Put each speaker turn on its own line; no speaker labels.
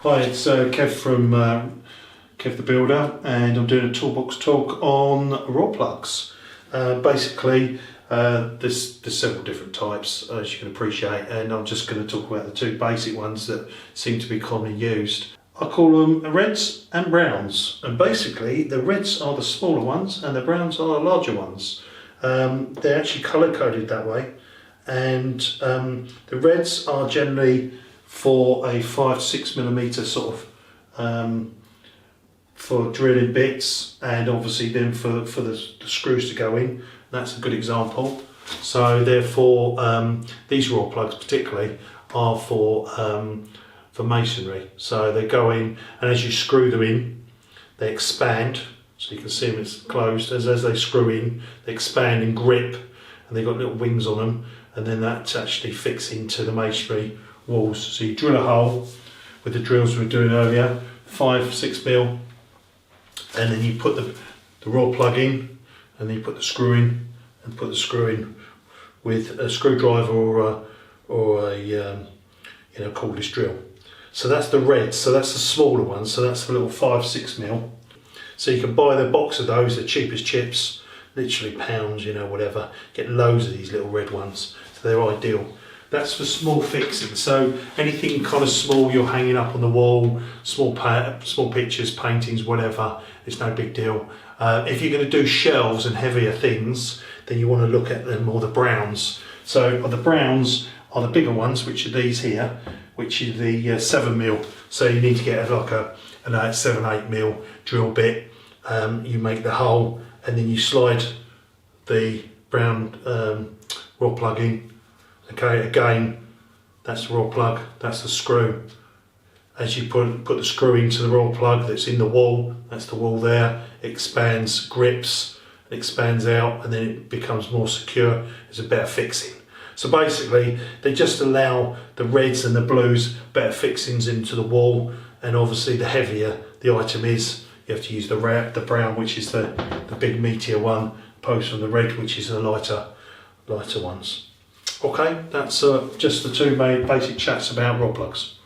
Hi, it's Kev from Kev the Builder, and I'm doing a toolbox talk on Rawl plugs. Basically, there's several different types, as you can appreciate, and I'm just going to talk about the two basic ones that seem to be commonly used. I call them reds and browns, and basically the reds are the smaller ones and the browns are the larger ones. They're actually colour coded that way, and the reds are generally for a 5 to 6 millimeter sort of for drilling bits, and obviously then for the screws to go in. That's a good example. So therefore these Rawl plugs particularly are for masonry. So they go in, and as you screw them in they expand, so you can see them, it's closed. As they screw in they expand and grip, and they've got little wings on them, and then that actually fits into the masonry walls. So you drill a hole with the drills we were doing earlier, 5-6 mil, and then you put the Rawl plug in, and then you put the screw in, and put the screw in with a screwdriver or a cordless drill. So that's the red. So that's the smaller one. So that's the little 5-6 mil. So you can buy the box of those, the cheapest chips, literally pounds, whatever. Get loads of these little red ones. So they're ideal. That's for small fixing. So anything kind of small you're hanging up on the wall, small pictures, paintings, whatever, it's no big deal. If you're going to do shelves and heavier things, then you want to look at them more the browns. So the browns are the bigger ones, which are these here, which is the 7 mil. So you need to get like a 7-8 mil drill bit. You make the hole, and then you slide the brown Rawl plug in. Okay, again, that's the Rawl plug, that's the screw. As you put the screw into the Rawl plug that's in the wall, that's the wall there, it expands, grips, it expands out, and then it becomes more secure. It's a better fixing. So basically, they just allow the reds and the blues better fixings into the wall, and obviously the heavier the item is, you have to use the brown, which is the big meatier one, opposed to the red, which is the lighter ones. Okay, that's just the two main basic chats about Rawl plugs.